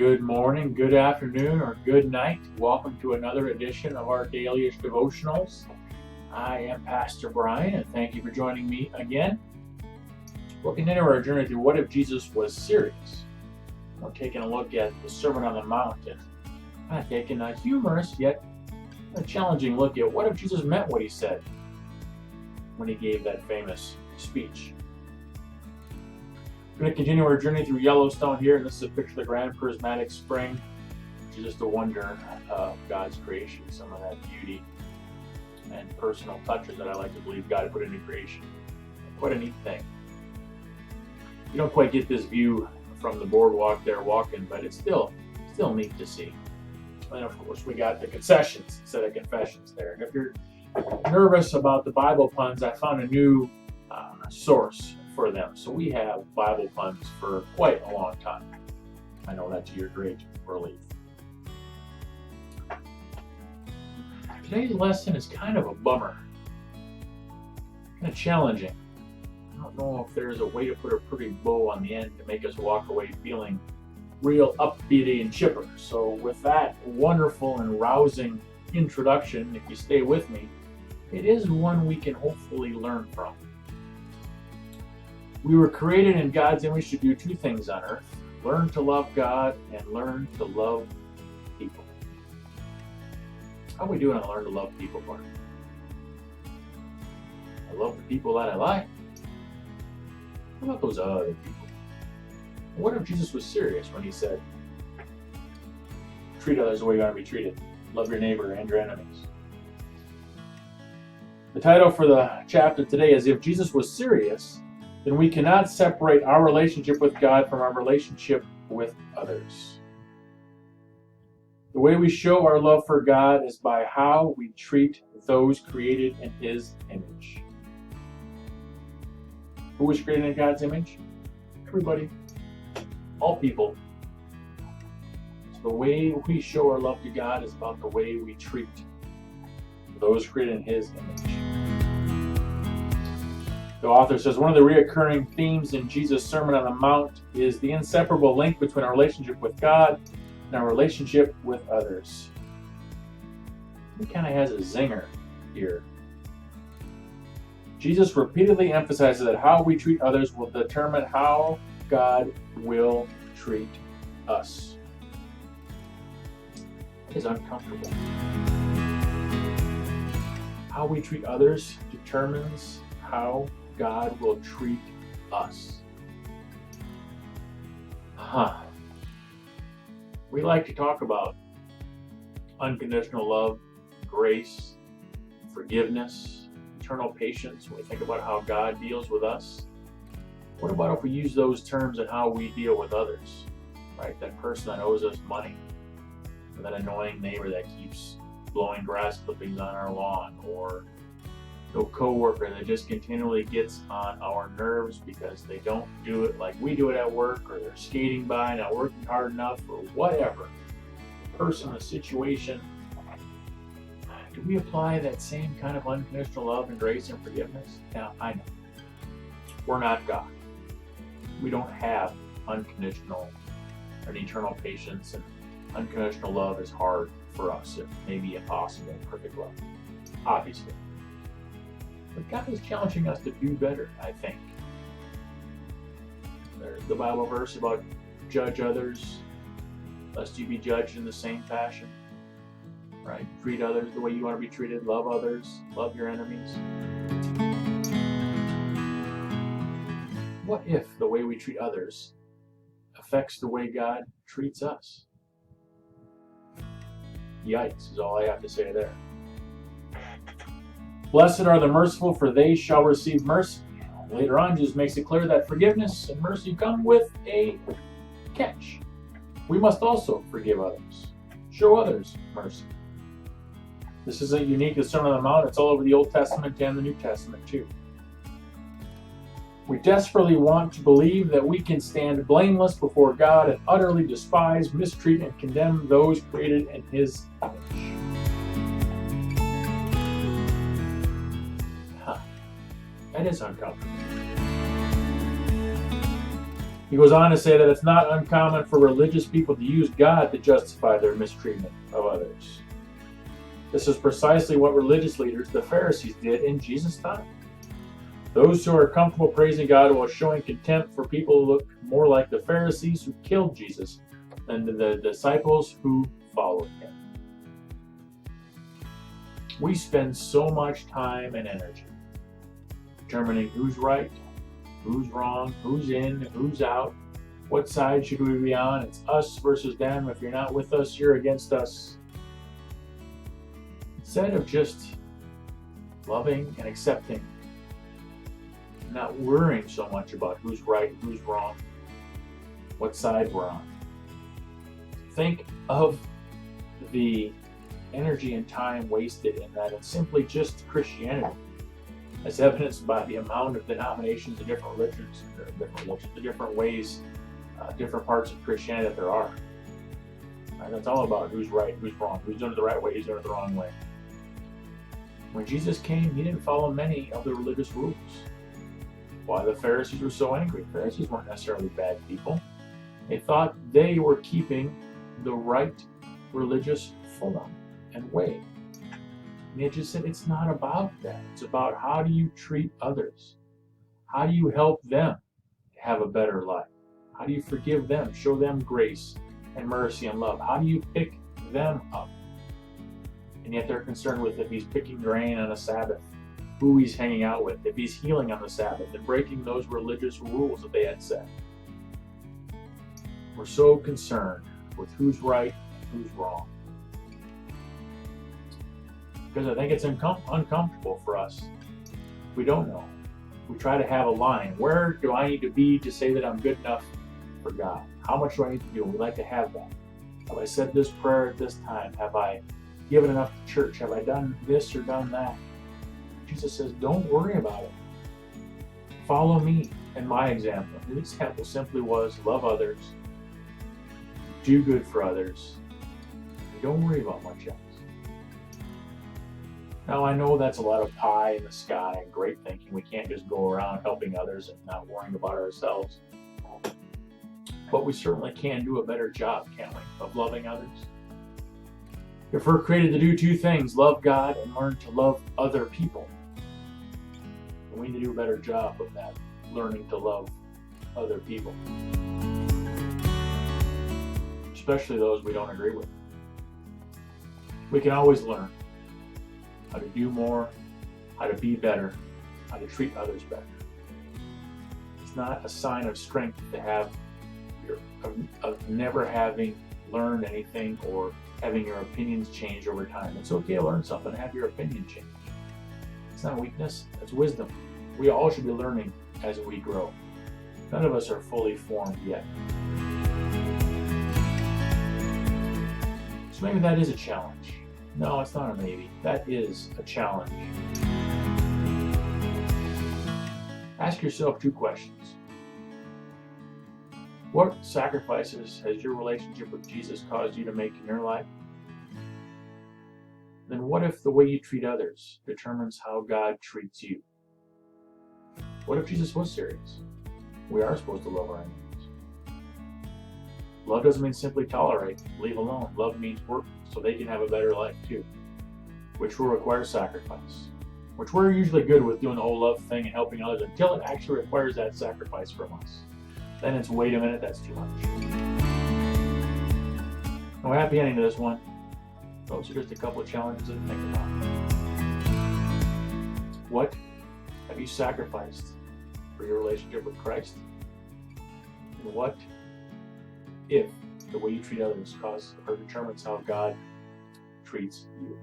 Good morning, good afternoon, or good night. Welcome to another edition of our Dailyish Devotionals. I am Pastor Brian, and thank you for joining me again. We'll continue our journey through What If Jesus Was Serious? We're taking a look at the Sermon on the Mount and kind of taking a humorous yet a challenging look at what if Jesus meant what he said when he gave that famous speech. We're going to continue our journey through Yellowstone here, and this is a picture of the Grand Prismatic Spring, which is just a wonder of God's creation, some of that beauty and personal touches that I like to believe God put into creation. Quite a neat thing. You don't quite get this view from the boardwalk there walking, but it's still neat to see. And of course, we got the concessions instead of confessions there. And if you're nervous about the Bible puns, I found a new source for them. So we have Bible puns for quite a long time. I know that's your great relief. Today's lesson is kind of a bummer. Kind of challenging. I don't know if there's a way to put a pretty bow on the end to make us walk away feeling real upbeat and chipper. So with that wonderful and rousing introduction, if you stay with me, it is one we can hopefully learn from. We were created in God's image to do two things on earth: learn to love God and learn to love people. How are we doing on learn to love people part? I love the people that I like. What about those other people? What if Jesus was serious when he said, treat others the way you want to be treated? Love your neighbor and your enemies. The title for the chapter today is If Jesus Was Serious, Then We Cannot Separate Our Relationship with God from Our Relationship with Others. The way we show our love for God is by how we treat those created in His image. Who was created in God's image? Everybody. All people. So the way we show our love to God is about the way we treat those created in His image. The author says one of the recurring themes in Jesus' Sermon on the Mount is the inseparable link between our relationship with God and our relationship with others. He kind of has a zinger here. Jesus repeatedly emphasizes that how we treat others will determine how God will treat us. It is uncomfortable. How we treat others determines how God will treat us. We like to talk about unconditional love, grace, forgiveness, eternal patience when we think about how God deals with us. What about if we use those terms in how we deal with others? Right? That person that owes us money, or that annoying neighbor that keeps blowing grass clippings on our lawn, or no coworker that just continually gets on our nerves because they don't do it like we do it at work, or they're skating by, not working hard enough, or whatever. The person, the situation. Do we apply that same kind of unconditional love and grace and forgiveness? Now, I know. We're not God. We don't have unconditional and eternal patience, and unconditional love is hard for us. It may be impossible in perfect love, obviously. But God is challenging us to do better, I think. There's the Bible verse about judge others, lest you be judged in the same fashion. Right? Treat others the way you want to be treated. Love others. Love your enemies. What if the way we treat others affects the way God treats us? Yikes is all I have to say there. Blessed are the merciful, for they shall receive mercy. Later on, Jesus makes it clear that forgiveness and mercy come with a catch. We must also forgive others, show others mercy. This isn't unique to the Sermon on the Mount. It's all over the Old Testament and the New Testament too. We desperately want to believe that we can stand blameless before God and utterly despise, mistreat, and condemn those created in His image. That is uncomfortable. He goes on to say that it's not uncommon for religious people to use God to justify their mistreatment of others. This is precisely what religious leaders, the Pharisees, did in Jesus' time. Those who are comfortable praising God while showing contempt for people who look more like the Pharisees who killed Jesus than the disciples who followed him. We spend so much time and energy determining who's right, who's wrong, who's in, who's out, what side should we be on. It's us versus them. If you're not with us, you're against us. Instead of just loving and accepting, not worrying so much about who's right, who's wrong, what side we're on. Think of the energy and time wasted in that and simply just Christianity, as evidenced by the amount of denominations and different religions, the different ways, different parts of Christianity that there are. Right? That's all about who's right, who's wrong, who's doing it the right way, who's doing it the wrong way. When Jesus came, he didn't follow many of the religious rules. Why the Pharisees were so angry? The Pharisees weren't necessarily bad people. They thought they were keeping the right religious form and way. And he just said it's not about that. It's about how do you treat others? How do you help them have a better life? How do you forgive them, show them grace and mercy and love? How do you pick them up? And yet they're concerned with if he's picking grain on a Sabbath, who he's hanging out with, if he's healing on the Sabbath, and breaking those religious rules that they had set. We're so concerned with who's right and who's wrong. Because I think it's uncomfortable for us. We don't know. We try to have a line. Where do I need to be to say that I'm good enough for God? How much do I need to do? We like to have that. Have I said this prayer at this time? Have I given enough to church? Have I done this or done that? Jesus says, don't worry about it. Follow me and my example. His example simply was love others, do good for others, and don't worry about much else. Now, I know that's a lot of pie in the sky and great thinking. We can't just go around helping others and not worrying about ourselves. But we certainly can do a better job, can't we, of loving others? If we're created to do two things, love God and learn to love other people, we need to do a better job of that, learning to love other people, especially those we don't agree with. We can always learn how to do more, how to be better, how to treat others better. It's not a sign of strength to have of never having learned anything or having your opinions change over time. It's okay to learn something and have your opinion change. It's not weakness, it's wisdom. We all should be learning as we grow. None of us are fully formed yet. So maybe that is a challenge. No, it's not a maybe. That is a challenge. Ask yourself two questions. What sacrifices has your relationship with Jesus caused you to make in your life? Then what if the way you treat others determines how God treats you? What if Jesus was serious? We are supposed to love our enemies. Love doesn't mean simply tolerate, leave alone. Love means work so they can have a better life too, which will require sacrifice, which we're usually good with doing the whole love thing and helping others until it actually requires that sacrifice from us. Then it's, wait a minute, that's too much. No happy ending to this one. Those are just a couple of challenges to think about. What have you sacrificed for your relationship with Christ? And what if the way you treat others causes or determines how God treats you?